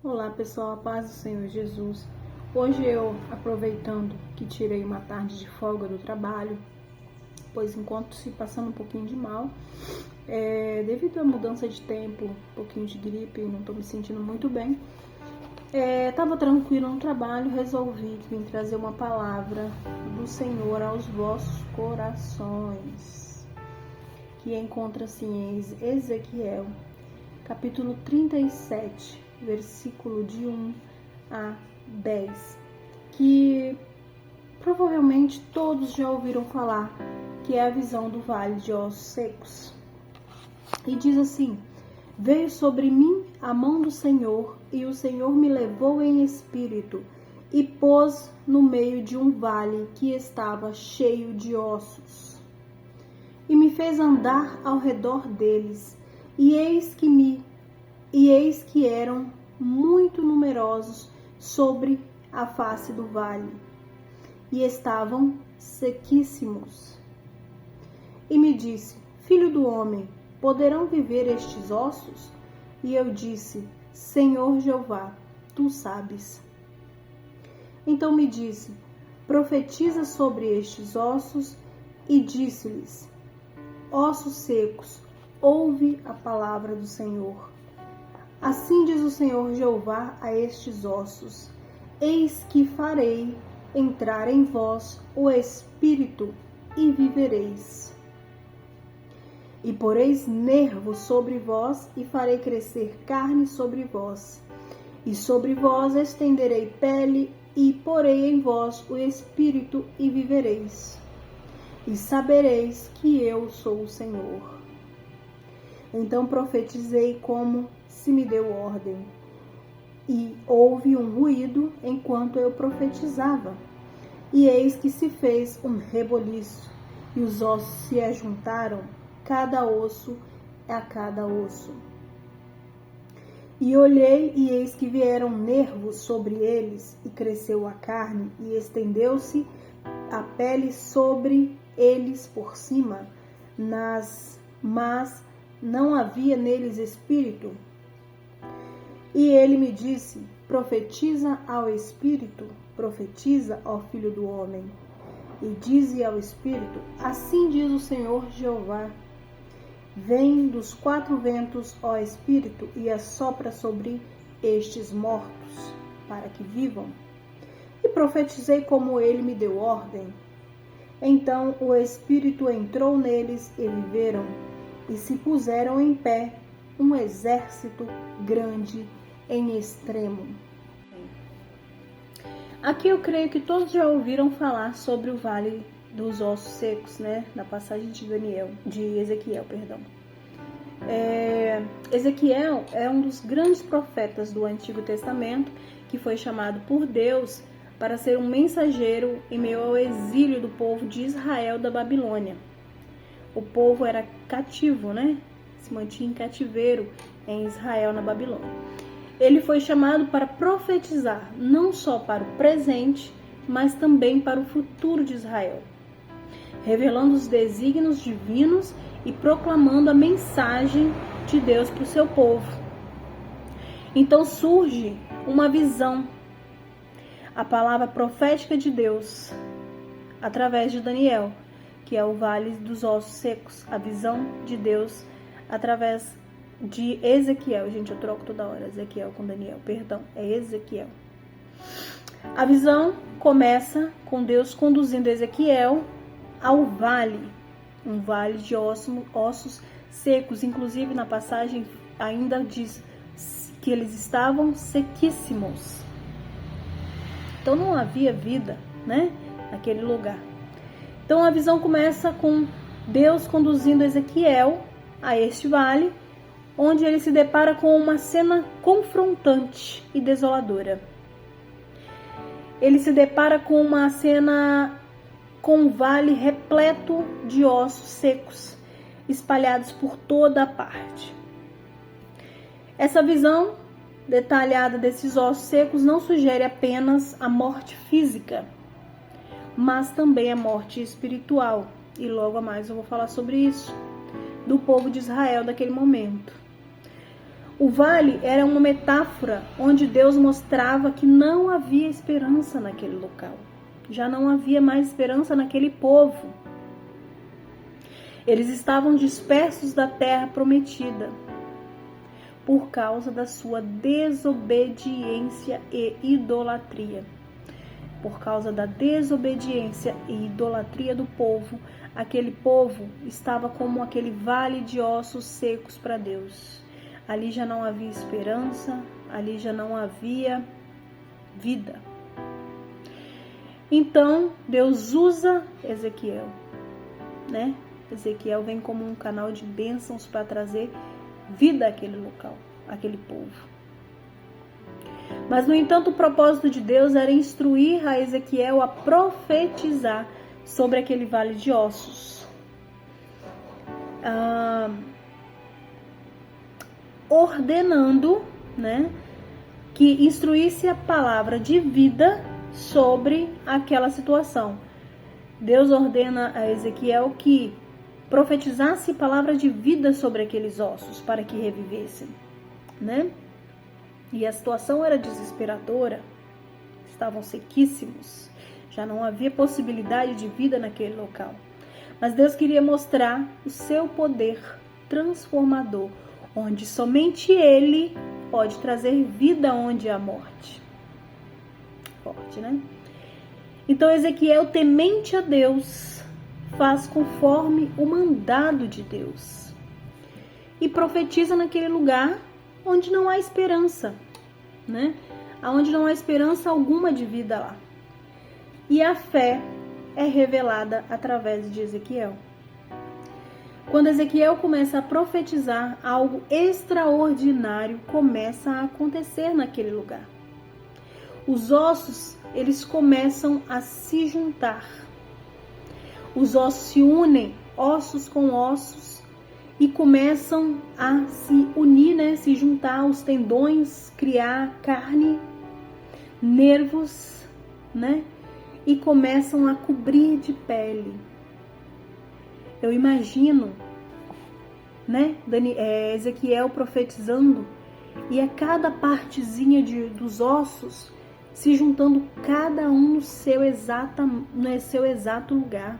Olá pessoal, a paz do Senhor Jesus. Hoje eu, aproveitando que tirei uma tarde de folga do trabalho, pois enquanto se passando um pouquinho de mal, devido à mudança de tempo, um pouquinho de gripe, não estou me sentindo muito bem, estava tranquilo no trabalho, resolvi vir trazer uma palavra do Senhor aos vossos corações, que encontra-se em Ezequiel, capítulo 37, versículo de 1 a 10, que provavelmente todos já ouviram falar, que é a visão do vale de ossos secos. E diz assim: veio sobre mim a mão do Senhor, e o Senhor me levou em espírito, e pôs no meio de um vale que estava cheio de ossos. E me fez andar ao redor deles, e eis que eram muito numerosos sobre a face do vale, e estavam sequíssimos. E me disse: filho do homem, poderão viver estes ossos? E eu disse: Senhor Jeová, tu sabes. Então me disse: profetiza sobre estes ossos, e disse-lhes: ossos secos, ouve a palavra do Senhor. Assim diz o Senhor Jeová a estes ossos: eis que farei entrar em vós o Espírito, e vivereis. E poreis nervos sobre vós, e farei crescer carne sobre vós. E sobre vós estenderei pele, e porei em vós o Espírito, e vivereis. E sabereis que eu sou o Senhor. Então profetizei como se me deu ordem, e houve um ruído enquanto eu profetizava, e eis que se fez um reboliço, e os ossos se ajuntaram, cada osso a cada osso. E olhei, e eis que vieram nervos sobre eles, e cresceu a carne, e estendeu-se a pele sobre eles por cima, mas não havia neles espírito. E ele me disse: profetiza ao espírito, profetiza ao filho do homem, e dize ao espírito: assim diz o Senhor Jeová: vem dos quatro ventos, ó espírito, e assopra sobre estes mortos, para que vivam. E profetizei como ele me deu ordem. Então o espírito entrou neles, e viveram, e se puseram em pé um exército grande em extremo. Aqui eu creio que todos já ouviram falar sobre o vale dos ossos secos, né? Na passagem de Ezequiel, perdão. Ezequiel é um dos grandes profetas do Antigo Testamento, que foi chamado por Deus para ser um mensageiro em meio ao exílio do povo de Israel da Babilônia. O povo era cativo, né? Se mantinha em cativeiro em Israel, na Babilônia. Ele foi chamado para profetizar, não só para o presente, mas também para o futuro de Israel, revelando os desígnios divinos e proclamando a mensagem de Deus para o seu povo. Então surge uma visão, a palavra profética de Deus, através de Daniel, que é o vale dos ossos secos, a visão de Deus através de Ezequiel. Gente, eu troco toda hora Ezequiel com Daniel, perdão, é Ezequiel. A visão começa com Deus conduzindo Ezequiel ao vale, um vale de ossos secos. Inclusive na passagem ainda diz que eles estavam sequíssimos. Então não havia vida, né, naquele lugar. Então a visão começa com Deus conduzindo Ezequiel a este vale, onde ele se depara com uma cena confrontante e desoladora. Ele se depara com uma cena com um vale repleto de ossos secos, espalhados por toda a parte. Essa visão detalhada desses ossos secos não sugere apenas a morte física, mas também a morte espiritual. E logo a mais eu vou falar sobre isso, do povo de Israel daquele momento. O vale era uma metáfora onde Deus mostrava que não havia esperança naquele local. Já não havia mais esperança naquele povo. Eles estavam dispersos da terra prometida por causa da sua desobediência e idolatria. Por causa da desobediência e idolatria do povo, aquele povo estava como aquele vale de ossos secos para Deus. Ali já não havia esperança, ali já não havia vida. Então, Deus usa Ezequiel, né? Ezequiel vem como um canal de bênçãos para trazer vida àquele local, àquele povo. Mas, no entanto, o propósito de Deus era instruir a Ezequiel a profetizar sobre aquele vale de ossos. Ordenando, né, que instruísse a palavra de vida sobre aquela situação. Deus ordena a Ezequiel que profetizasse palavra de vida sobre aqueles ossos para que revivessem, né? E a situação era desesperadora, estavam sequíssimos, já não havia possibilidade de vida naquele local. Mas Deus queria mostrar o seu poder transformador, onde somente Ele pode trazer vida onde há morte. Forte, né? Então Ezequiel, temente a Deus, faz conforme o mandado de Deus e profetiza naquele lugar onde não há esperança, né? Onde não há esperança alguma de vida lá. E a fé é revelada através de Ezequiel. Quando Ezequiel começa a profetizar, algo extraordinário começa a acontecer naquele lugar. Os ossos, eles começam a se juntar. Os ossos se unem, ossos com ossos, e começam a se unir, né? Se juntar os tendões, criar carne, nervos, né? E começam a cobrir de pele. Eu imagino, né? Ezequiel profetizando e a cada partezinha dos ossos se juntando, cada um no seu exato lugar,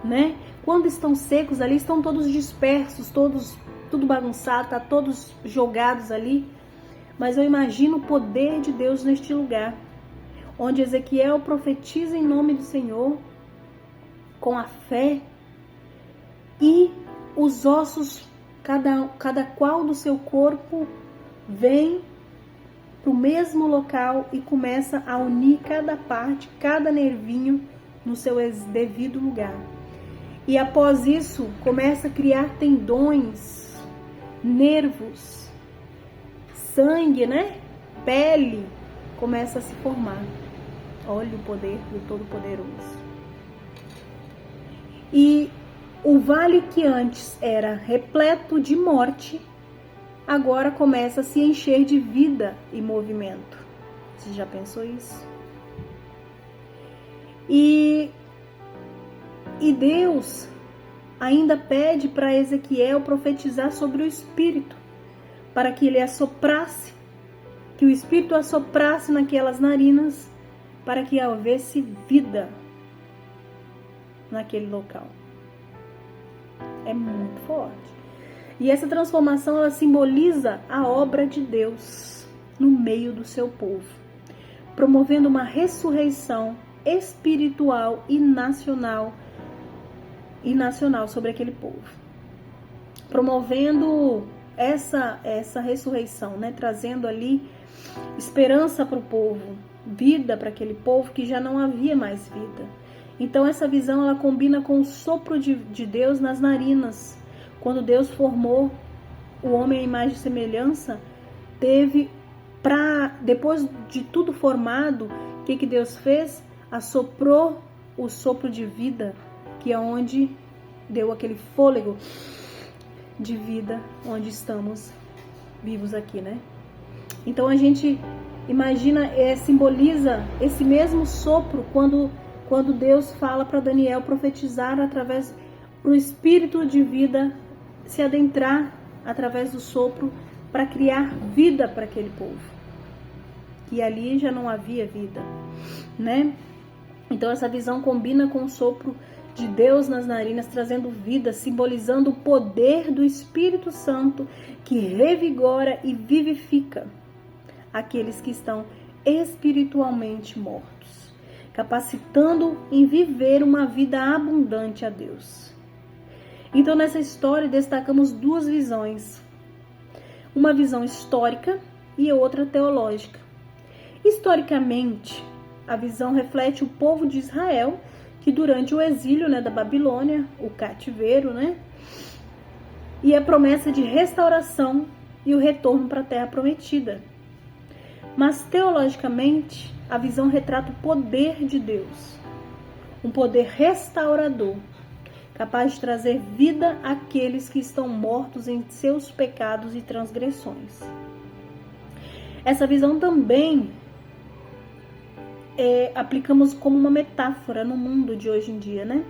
né? Quando estão secos ali, estão todos dispersos, tudo bagunçado, tá todos jogados ali. Mas eu imagino o poder de Deus neste lugar, onde Ezequiel profetiza em nome do Senhor, com a fé, e os ossos, cada qual do seu corpo, vem para o mesmo local e começa a unir cada parte, cada nervinho no seu devido lugar. E após isso, começa a criar tendões, nervos, sangue, né? Pele, começa a se formar. Olha o poder do Todo-Poderoso. E o vale que antes era repleto de morte, agora começa a se encher de vida e movimento. Você já pensou isso? E Deus ainda pede para Ezequiel profetizar sobre o Espírito, para que ele assoprasse, que o Espírito assoprasse naquelas narinas, para que houvesse vida naquele local. É muito forte. E essa transformação, ela simboliza a obra de Deus no meio do seu povo, promovendo uma ressurreição espiritual e nacional sobre aquele povo. Promovendo essa ressurreição, né? Trazendo ali esperança para o povo, vida para aquele povo que já não havia mais vida. Então essa visão, ela combina com o sopro de Deus nas narinas. Quando Deus formou o homem à imagem e semelhança, depois de tudo formado, o que Deus fez? Assoprou o sopro de vida, que é onde deu aquele fôlego de vida, onde estamos vivos aqui, né? Então a gente imagina, simboliza esse mesmo sopro quando Deus fala para Daniel profetizar através do espírito de vida se adentrar através do sopro para criar vida para aquele povo. E ali já não havia vida, né? Então essa visão combina com o sopro de Deus nas narinas, trazendo vida, simbolizando o poder do Espírito Santo que revigora e vivifica aqueles que estão espiritualmente mortos, capacitando em viver uma vida abundante a Deus. Então nessa história destacamos duas visões, uma visão histórica e outra teológica. Historicamente, a visão reflete o povo de Israel que durante o exílio, da Babilônia, o cativeiro, e a promessa de restauração e o retorno para a terra prometida. Mas teologicamente, a visão retrata o poder de Deus, um poder restaurador, capaz de trazer vida àqueles que estão mortos em seus pecados e transgressões. Essa visão também aplicamos como uma metáfora no mundo de hoje em dia,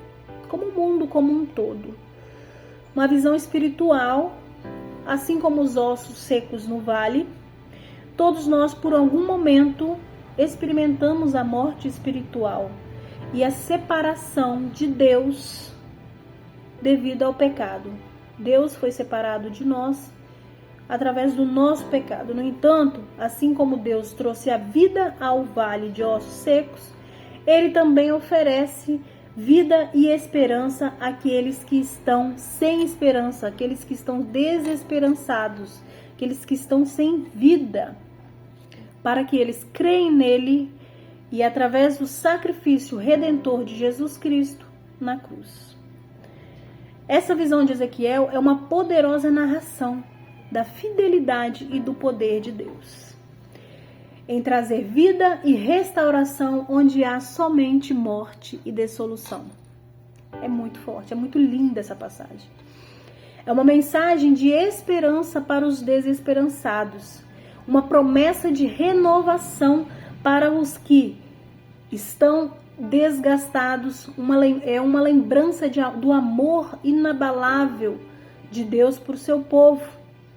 como o mundo como um todo. Uma visão espiritual, assim como os ossos secos no vale, todos nós por algum momento experimentamos a morte espiritual e a separação de Deus devido ao pecado. Deus foi separado de nós através do nosso pecado. No entanto, assim como Deus trouxe a vida ao vale de ossos secos, Ele também oferece vida e esperança àqueles que estão sem esperança, aqueles que estão desesperançados, aqueles que estão sem vida, para que eles creem nele e através do sacrifício redentor de Jesus Cristo na cruz. Essa visão de Ezequiel é uma poderosa narração da fidelidade e do poder de Deus em trazer vida e restauração onde há somente morte e dissolução. É muito forte, é muito linda essa passagem. É uma mensagem de esperança para os desesperançados, uma promessa de renovação para os que estão desgastados, é uma lembrança do amor inabalável de Deus por seu povo,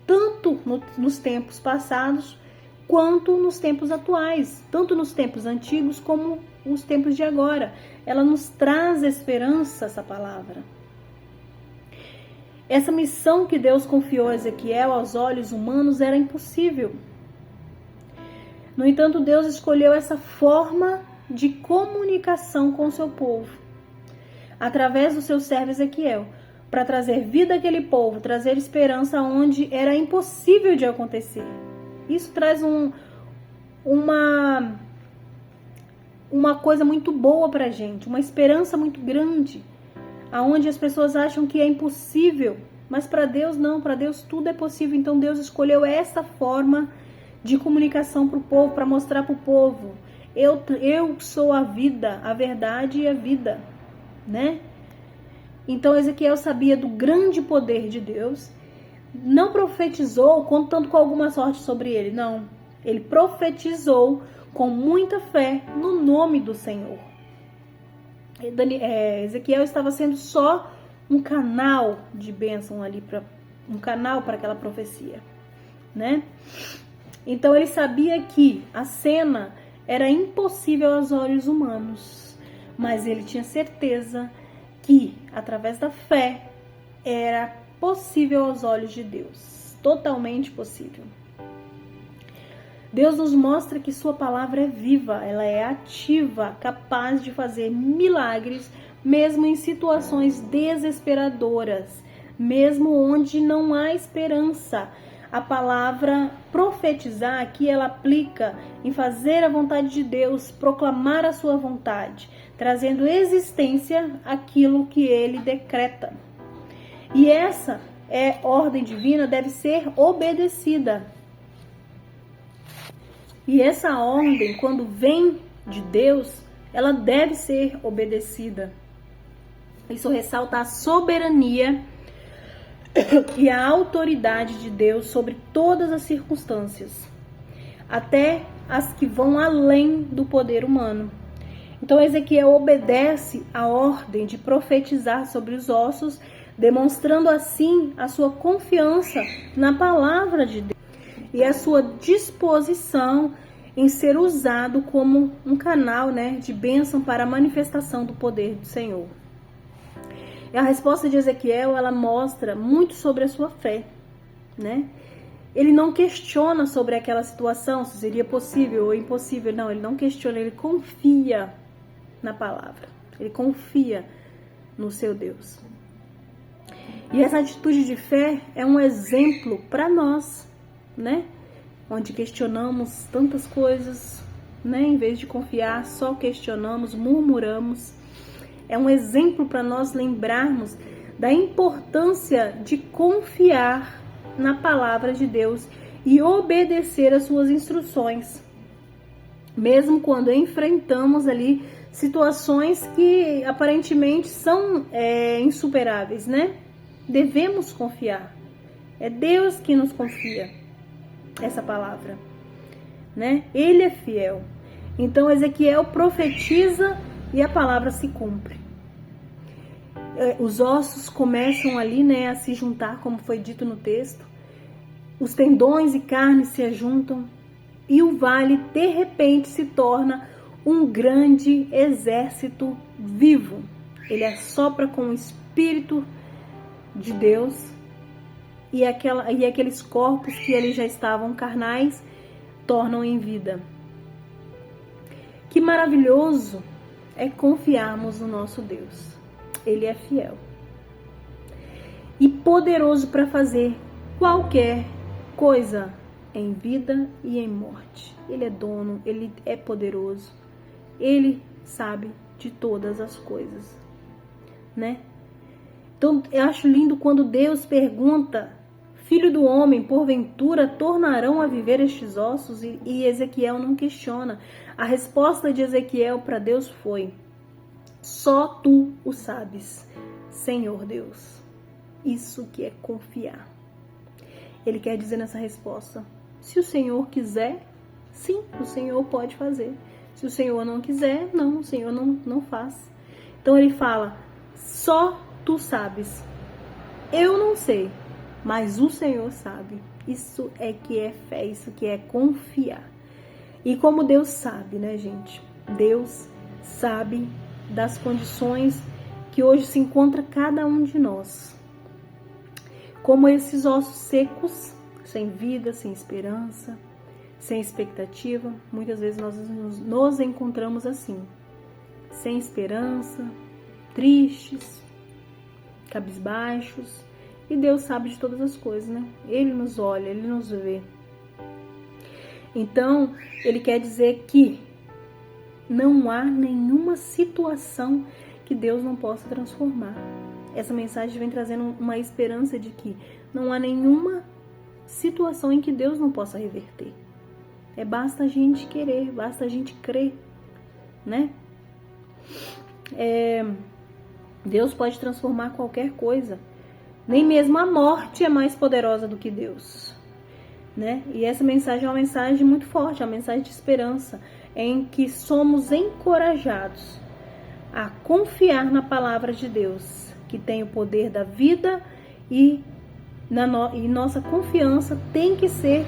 tanto nos tempos passados, quanto nos tempos atuais, tanto nos tempos antigos como os tempos de agora. Ela nos traz esperança, essa palavra. Essa missão que Deus confiou a Ezequiel aos olhos humanos era impossível. No entanto, Deus escolheu essa forma de comunicação com o seu povo, através do seu servo Ezequiel, para trazer vida àquele povo, trazer esperança onde era impossível de acontecer. Isso traz uma coisa muito boa para a gente, uma esperança muito grande, aonde as pessoas acham que é impossível, mas para Deus não, para Deus tudo é possível. Então Deus escolheu essa forma de comunicação para o povo, para mostrar para o povo, eu sou a vida, a verdade e a vida, Então Ezequiel sabia do grande poder de Deus, não profetizou contando com alguma sorte sobre ele, não. Ele profetizou com muita fé no nome do Senhor. Ezequiel estava sendo só um canal de bênção ali, um canal para aquela profecia, Então ele sabia que a cena era impossível aos olhos humanos, mas ele tinha certeza que, através da fé, era possível aos olhos de Deus, totalmente possível. Deus nos mostra que sua palavra é viva, ela é ativa, capaz de fazer milagres, mesmo em situações desesperadoras, mesmo onde não há esperança. A palavra profetizar aqui, ela aplica em fazer a vontade de Deus, proclamar a sua vontade, trazendo existência àquilo que ele decreta. E essa ordem divina deve ser obedecida. E essa ordem, quando vem de Deus, ela deve ser obedecida. Isso ressalta a soberania e a autoridade de Deus sobre todas as circunstâncias, até as que vão além do poder humano. Então Ezequiel obedece a ordem de profetizar sobre os ossos, demonstrando assim a sua confiança na palavra de Deus. e a sua disposição em ser usado como um canal, né, de bênção para a manifestação do poder do Senhor. E a resposta de Ezequiel, ela mostra muito sobre a sua fé, né? Ele não questiona sobre aquela situação, se seria possível ou impossível. Não, ele não questiona, ele confia na palavra. Ele confia no seu Deus. E essa atitude de fé é um exemplo para nós, né? Onde questionamos tantas coisas, né? Em vez de confiar, só questionamos, murmuramos. É um exemplo para nós lembrarmos da importância de confiar na palavra de Deus e obedecer às suas instruções, mesmo quando enfrentamos ali situações que aparentemente são insuperáveis, né? Devemos confiar. É Deus que nos confia essa palavra, né? Ele é fiel. Então Ezequiel profetiza e a palavra se cumpre. Os ossos começam ali, né, a se juntar, como foi dito no texto. Os tendões e carnes se ajuntam e o vale de repente se torna um grande exército vivo. Ele assopra com o Espírito de Deus e aqueles corpos que ali já estavam carnais tornam em vida. Que maravilhoso é confiarmos no nosso Deus. Ele é fiel e poderoso para fazer qualquer coisa em vida e em morte. Ele é dono, ele é poderoso, ele sabe de todas as coisas, né? Então eu acho lindo quando Deus pergunta: Filho do homem, porventura tornarão a viver estes ossos? E Ezequiel não questiona. A resposta de Ezequiel para Deus foi: só tu o sabes, Senhor Deus. Isso que é confiar. Ele quer dizer nessa resposta: se o Senhor quiser, sim, o Senhor pode fazer. Se o Senhor não quiser, não, o Senhor não faz. Então ele fala: só tu sabes. Eu não sei, mas o Senhor sabe. Isso é que é fé, isso que é confiar. E como Deus sabe, né, gente? Deus sabe das condições que hoje se encontra cada um de nós. Como esses ossos secos, sem vida, sem esperança, sem expectativa. Muitas vezes nós nos encontramos assim, sem esperança, tristes, cabisbaixos. E Deus sabe de todas as coisas, né? Ele nos olha, Ele nos vê. Então, Ele quer dizer que não há nenhuma situação que Deus não possa transformar. Essa mensagem vem trazendo uma esperança de que não há nenhuma situação em que Deus não possa reverter. Basta a gente querer, basta a gente crer, né? Deus pode transformar qualquer coisa. Nem mesmo a morte é mais poderosa do que Deus, né? E essa mensagem é uma mensagem muito forte, é uma mensagem de esperança, em que somos encorajados a confiar na palavra de Deus, que tem o poder da vida, e nossa confiança tem que ser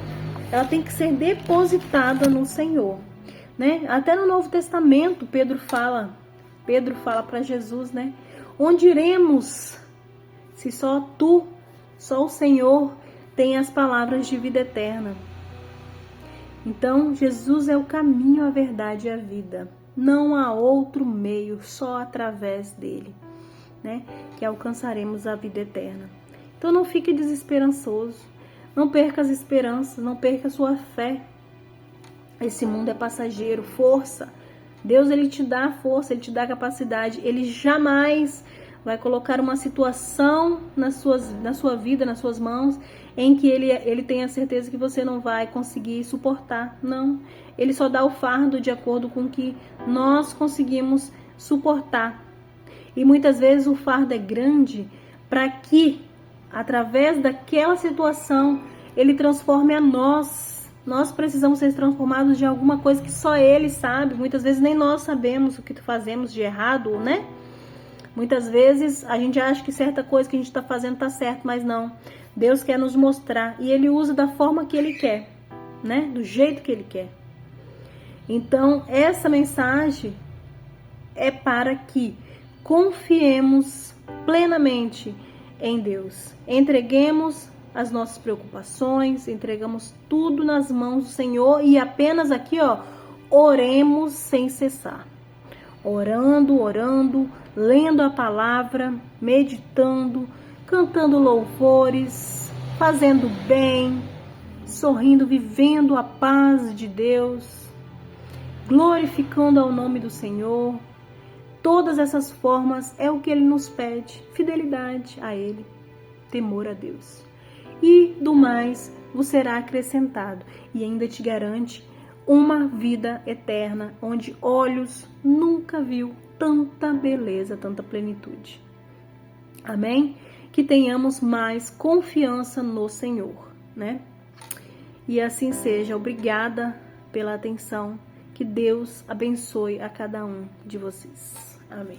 depositada no Senhor, né? Até no Novo Testamento, Pedro fala para Jesus, né? Onde iremos se só o Senhor tem as palavras de vida eterna? Então, Jesus é o caminho, a verdade e a vida. Não há outro meio, só através dele, né, que alcançaremos a vida eterna. Então, não fique desesperançoso. Não perca as esperanças, não perca a sua fé. Esse mundo é passageiro. Força. Deus, Ele te dá força, Ele te dá capacidade. Ele jamais vai colocar uma situação na sua vida, nas suas mãos, em que ele tenha certeza que você não vai conseguir suportar. Não. Ele só dá o fardo de acordo com o que nós conseguimos suportar. E muitas vezes o fardo é grande para que, através daquela situação, Ele transforme a nós. Nós precisamos ser transformados de alguma coisa que só Ele sabe. Muitas vezes nem nós sabemos o que fazemos de errado, né? Muitas vezes a gente acha que certa coisa que a gente está fazendo está certo, mas não. Deus quer nos mostrar e Ele usa da forma que Ele quer. né? Do jeito que Ele quer. Então, essa mensagem é para que confiemos plenamente em Deus. Entreguemos as nossas preocupações, entregamos tudo nas mãos do Senhor e apenas aqui, oremos sem cessar. Orando, lendo a palavra, meditando, cantando louvores, fazendo bem, sorrindo, vivendo a paz de Deus, glorificando ao nome do Senhor. Todas essas formas é o que Ele nos pede, fidelidade a Ele, temor a Deus. E do mais vos será acrescentado, e ainda te garante uma vida eterna, onde olhos nunca viu tanta beleza, tanta plenitude. Amém? Que tenhamos mais confiança no Senhor, né? E assim seja. Obrigada pela atenção. Que Deus abençoe a cada um de vocês. Amém.